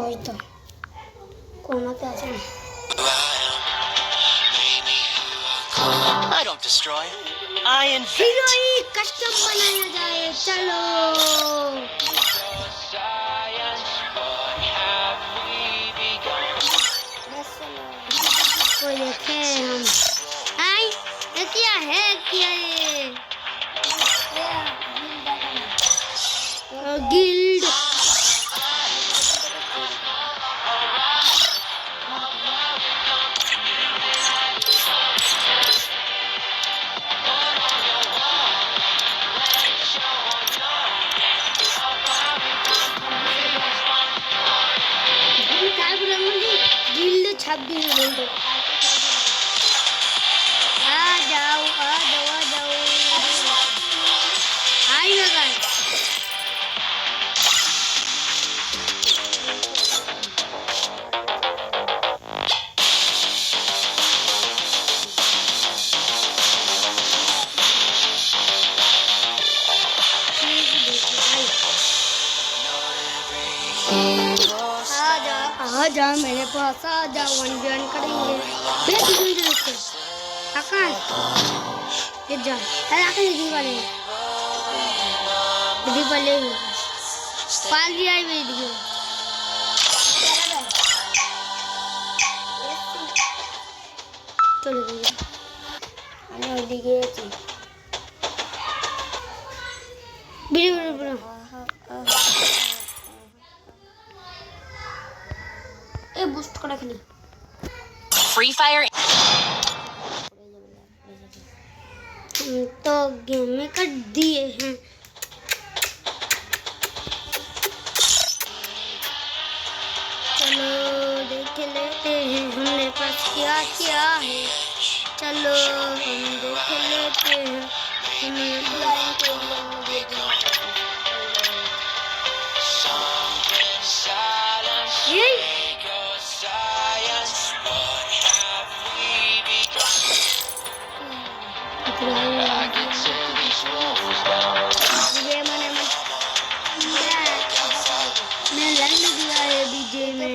ওই তো কোনাতে আছে না। I don't destroy. I invent. হিরোই কাস্টম বানানো যায়, চলো। कोई देखे हम आई ये क्या है गिल्ड गिल्ड 26 बोल आ जाओ आई लगा आजा मेरे पास आजा, वन जॉइन करेंगे। आकाश ये जा, अरे आकाश ये वाले पाल दिया है वीडियो। चलो আমি ওইদিকে আছি। ভিডিও ए बूस्ट करा खेली Free Fire. तो गेम में कर दिए हैं। चलो देख लेते हैं हमने पास क्या क्या है। चलो हम देख लेते हैं हमें मैं लड़ दिया है बीजे में।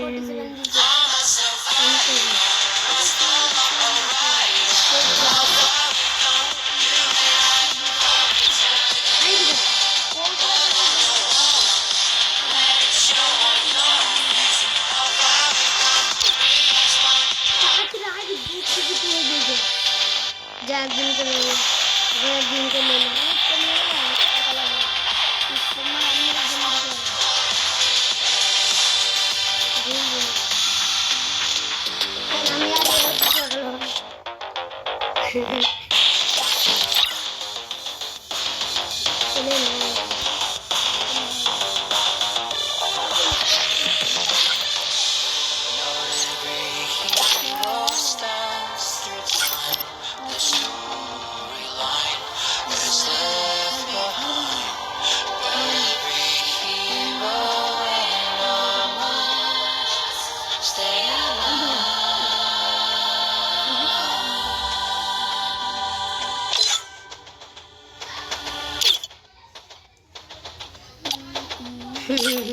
Steven.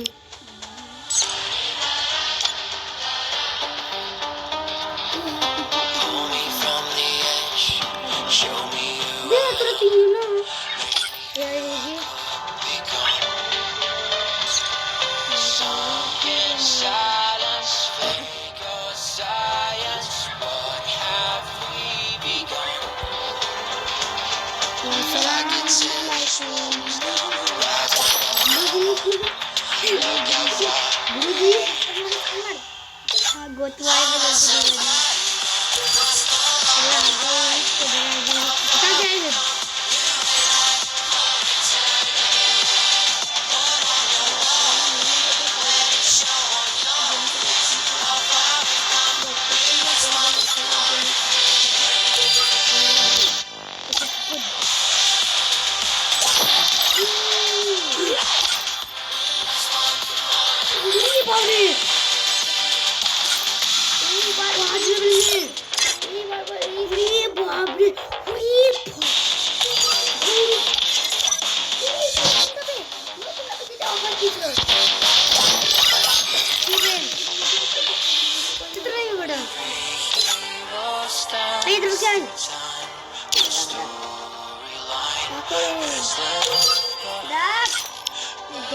দেখ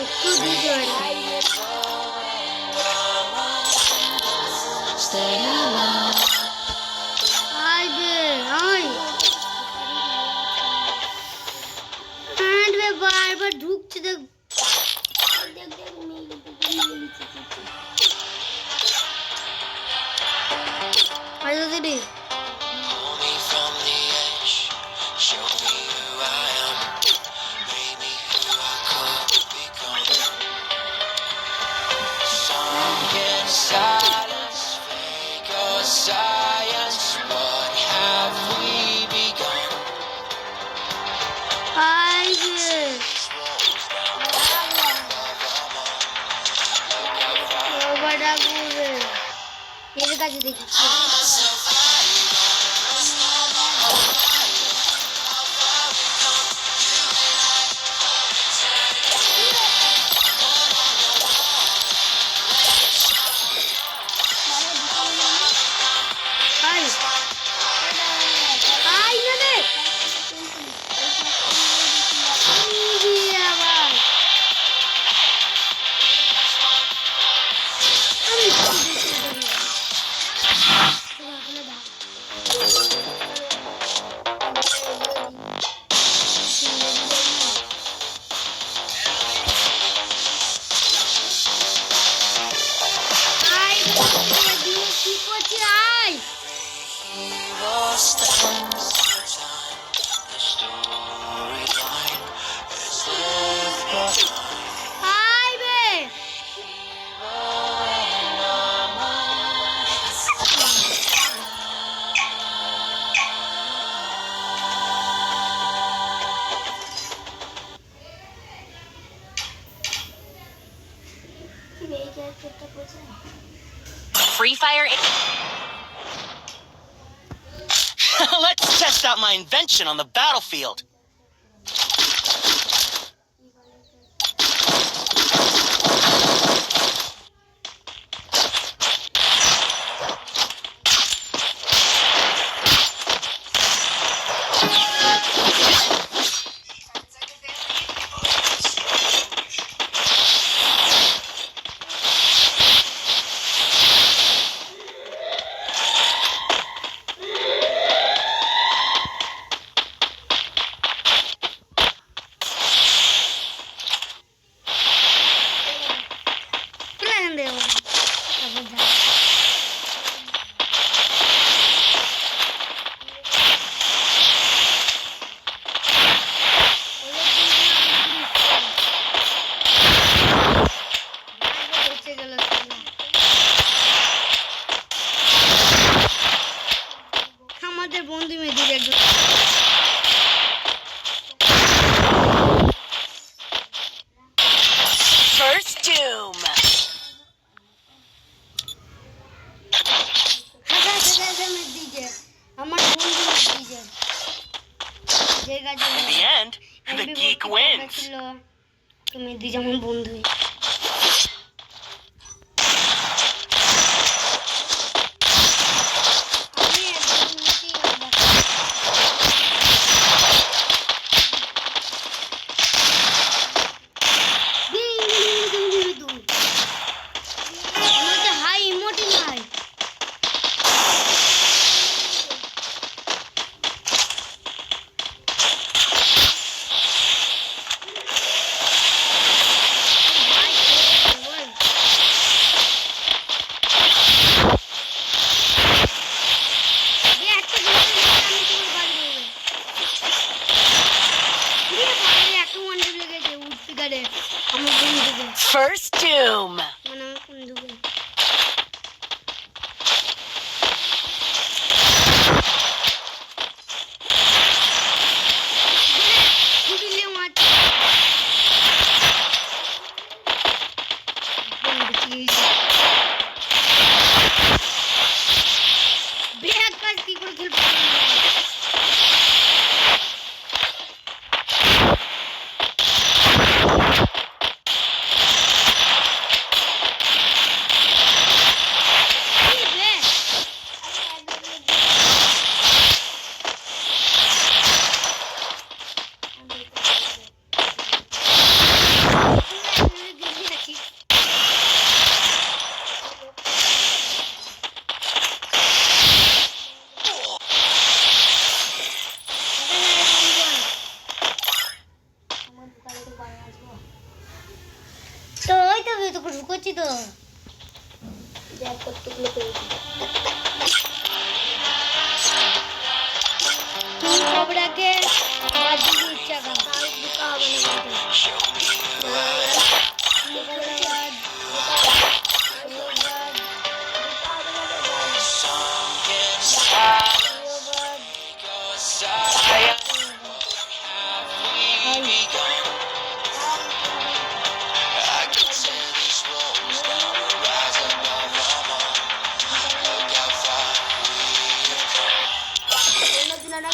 একটু দিতে আয় বে আয় বারবার ঢুকছে দেখ আয় দিদি Only from the edge, show me who I am, make me who I could become. Sunken silence, fake or science, what have we begun? আয় বে বাবা ডাকবে এর কাছে দেখি আয় আয় না রে আবার কি করছি আয় Hero stands the time, the storyline is left behind. আয় বে Free Fire. Let's test out my invention on the battlefield. আমাদের বন্ধু মেয়েদের একজন First Doom. আমার বন্ধু দিছে যে গাছে In the end, the geek wins. তুমি দিছে আমার বন্ধু First Doom. ঢুকোচ্ছি তো দেখ কতগুলো পেয়েছি তুই খবরাকে বাদ দিয়ে ইচ্ছা কর তাও ঢুকা হবে না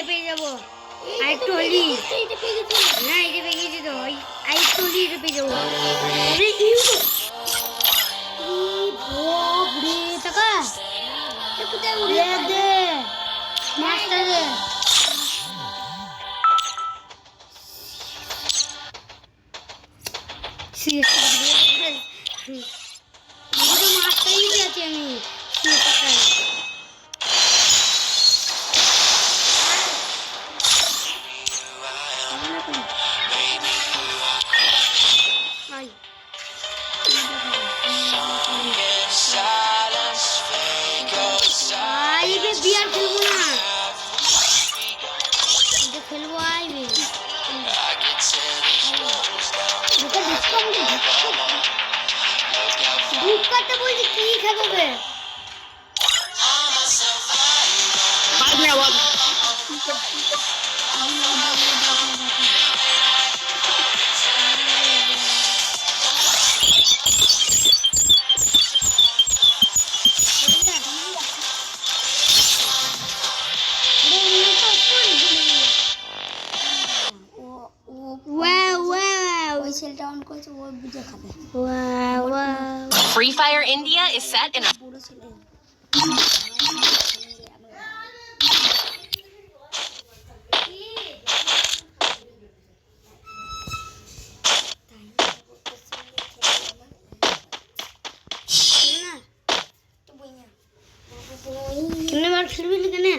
পেয়ে যাবো আরেকটু হলি না এটা পেয়ে গেছি তো আরেকটু হলি এটা পেয়ে যাবো টাকা দে মাস্টার দে মাস্টারই আছে আমি বিয়ার খেলবো না খেলবো আইবে ঢুকাতে বলছি কি খাবে Free Fire India is set in a कितने बार खेल भी कितने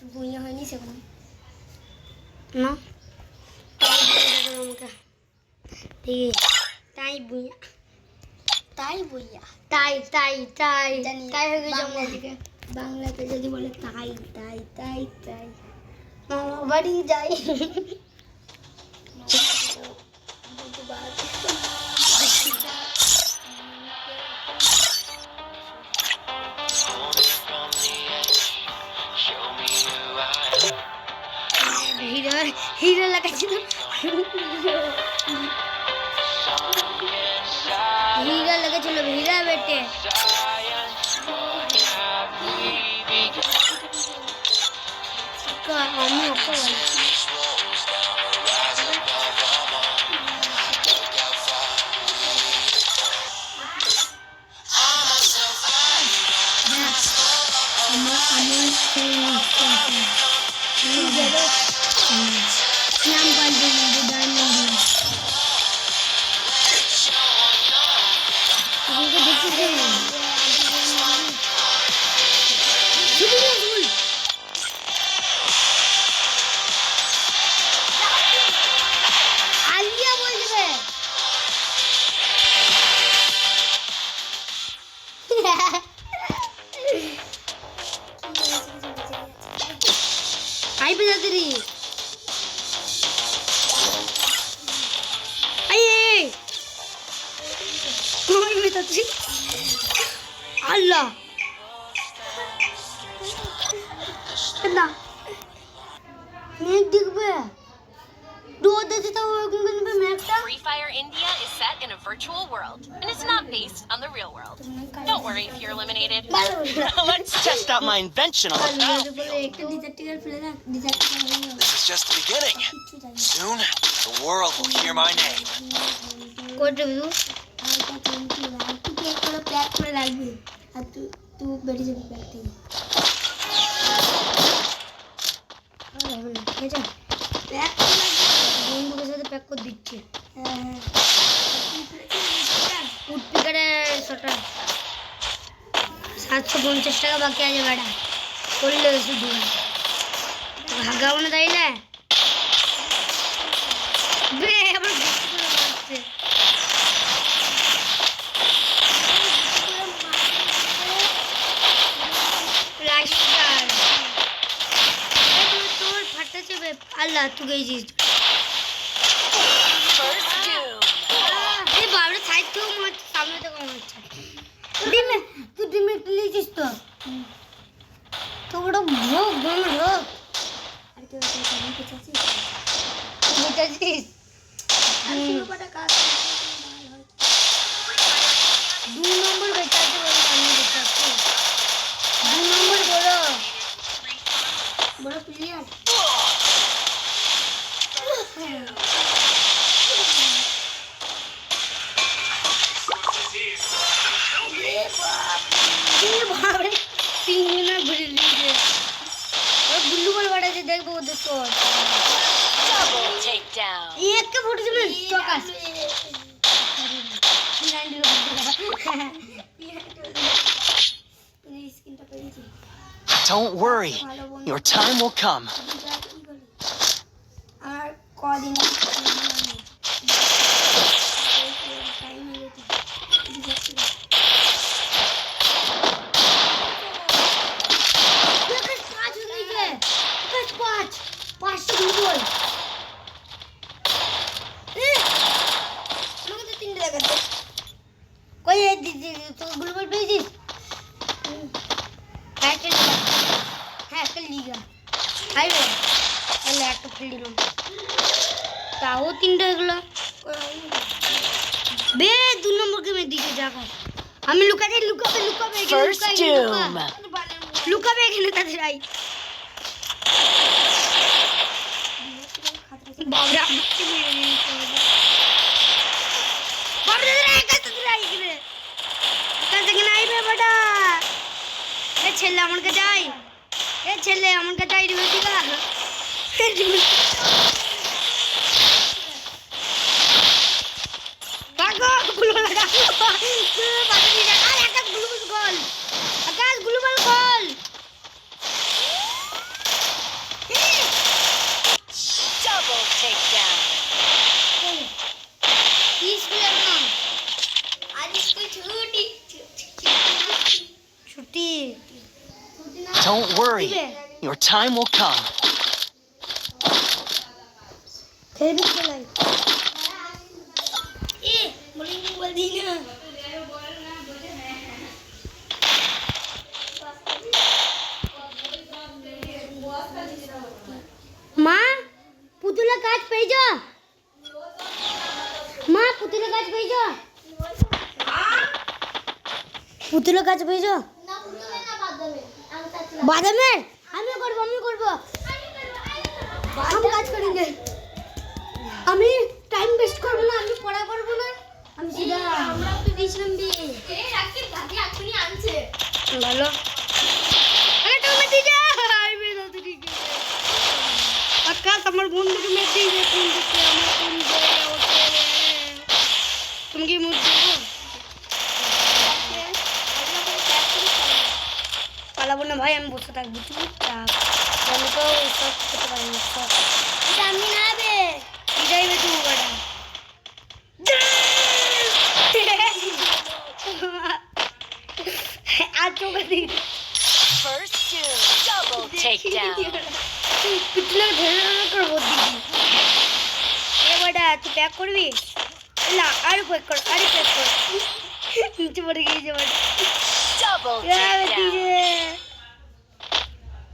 बुइया है नहीं सकना ना ठीक ताई बुइया ताई बुइया ताई ताई ताई ताई हो गई जमा दिखे बांग्ला पे जल्दी बोले ताई ताई ताई ताई बड़ी जाई हीरो लगा चलो हीरा बेटे आई बजा तेरी आई कौन में तो थी अल्लाह कितना नहीं दिख बे डोर देते तो वो कौन पे मैप था Free Fire India is set in a virtual world, and it's not based on the real world. Don't worry if you're eliminated. Let's test out my invention on the battlefield. एक detective play ना detective This is just the beginning. Soon, the world will hear my name. Code review तू cake को pack में डाल दे अब तू बैठ जा पैक थी ये जा पैक বন্ধু के साथ पैक को দিচ্ছে উঠপিকারে ছটা 750 টাকা বাকি আছে বেটা করলে শুধু ভাগাও না তাইলে বে আবার বেশি করে মারছে প্লাস্টার তোর ফাটাছে বে আল্লাহ তুই গেছিস First doom. এই বাবরে সাইড তো মত সামনে তো কম হচ্ছে ডিমে তুই ডিমে লিখিস তো তো বড় ভোগ গম রোগ আর তুই কেন পেছাছিস পেছাছিস আমি বড় কাজ দুই নম্বর বেচাতে বলি আমি বেচাচ্ছি দুই নম্বর বড় প্লেয়ার बाबरे तीन में भूल लीजिए और बुल्लू बल बड़ा से देखो उधर तो Double takedown. एक के फुट में चौकास Don't worry, your time will come. और कॉलिंग कोई दीदी तो ग्लोबल भेजिस हैकर लीगा हाय बे लैपटॉप ফিল্ডিং তাও তিনটা এগুলো বে দুই নম্বর কে মে দিকে যাবো আমি লুকাতে লুকাবে First doom. লুকাবে এখানে তাদের আই বাবরা আমাকে মেরে নিয়েছে বাবরা রে কাছে রাই রে কাছে নাই বে বড়া এ ছেলে আমার কাছে আই এ ছেলে আমার কাছে আই রে দিগা কাগো গুলো লাগা বাকি দিগা আর আকাশ গ্লোবাল গোল আকাশ গ্লোবাল গোল Double takedown. छुट्टी Don't worry, your time will come. फिर भी चलाई ए बोलेंगे बोल दी ना माँ पुतला काट पेजो माँ पुतला काट पेजो पुतला काट पेजो बादामे আমি করব আমি কাজ করেंगे আমি টাইম ওয়েস্ট করব না আমি পড়া করব না আমি সিধা আমরা তো দিছিলাম দি এই রাখি দাদি এখনি আনছে ভালো আরে তুমি দি যা আইবে না তুই ঠিক আকাশ আমার বন্ধুকে মেরে দিয়ে কোন দিকে আমার কোন জায়গায় ওঠে তুমি কি মুখ দেবো পালাবো না ভাই আমি বসে থাকবো চুপচাপ আমি তো সব করতে পারি না সব আমি না বে বিদায় বে তুই বড়া आज तो कभी First doom. Double takedown. कितना ढेर कर वो दीदी ये बड़ा तू पैक कर भी ला आरे पैक कर नीचे पड़ गई जो बड़ा Double यार takedown. दीजिए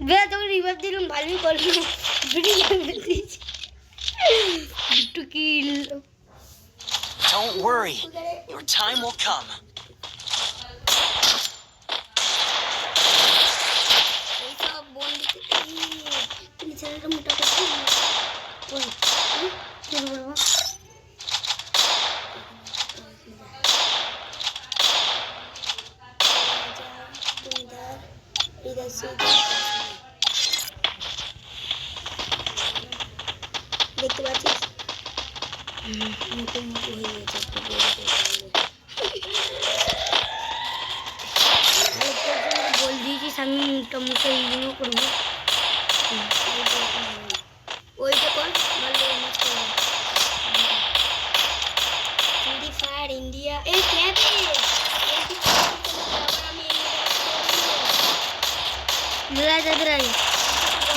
वे तो रिवाइव दिलूं भालू कर लूं वीडियो में दीजिए to kill. Don't worry. Your time will come. এইসব বন্ধু তুমি ছেলেটা মোটা করছি কি বলবো इधर से দেখতে পাচ্ছিস নতুন হয়ে গেছে বল দিয়েছিস আমি মুখটা মুখে ইগনোর করবো ওইটা কর ফ্রি ফায়ার ইন্ডিয়া এই ক্যাবে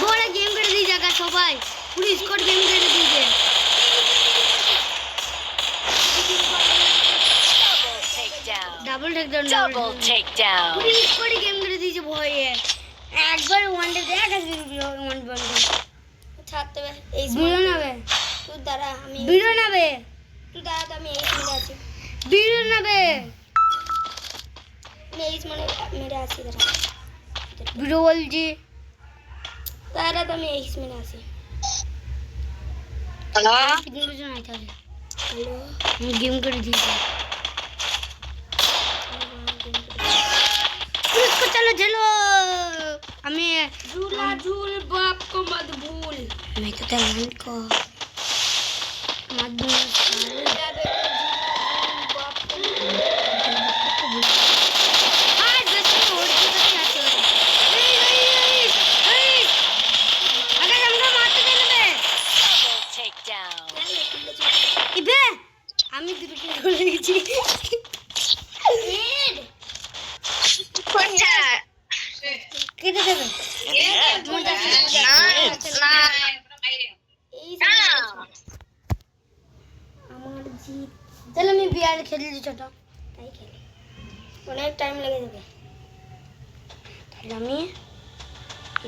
বড় গেম করে দিয়ে জায়গা সবাই পুরো স্কোয়াড গেম করে দিয়েছে Double takedown. Double takedown Double takedown. পুরো স্কোয়াড গেম করে দিয়েছে ভয়ে একবার ওয়ান ডে দেখ আছে ওয়ান বল ছাড়তে হবে এই ভিডিও নেবে তুই দাঁড়া আমি ভিডিও নেবে তুই দাঁড়া তো আমি এই মেরে আছি ভিডিও নেবে আমি এই মানে মেরে আছি দাঁড়া ভিডিও বলছি দাঁড়া তো আমি এই মেরে আছি হ্যালো कितने बजे आए थे हेलो हम गेम कर दिए इसको चलो चलो हमें झूला झूल बाप को मत भूल मैं तो टैलेंट को मत भूल Double takedown. ইবে আমি দুটো কিল করে দিয়েছি কোনটা কেটে দেবে In the end, he wins. এই আমার জিত চল আমি বিয়ার খেলি ছোট তাই খেলি অনেক টাইম লেগে যাবে তাহলে আমি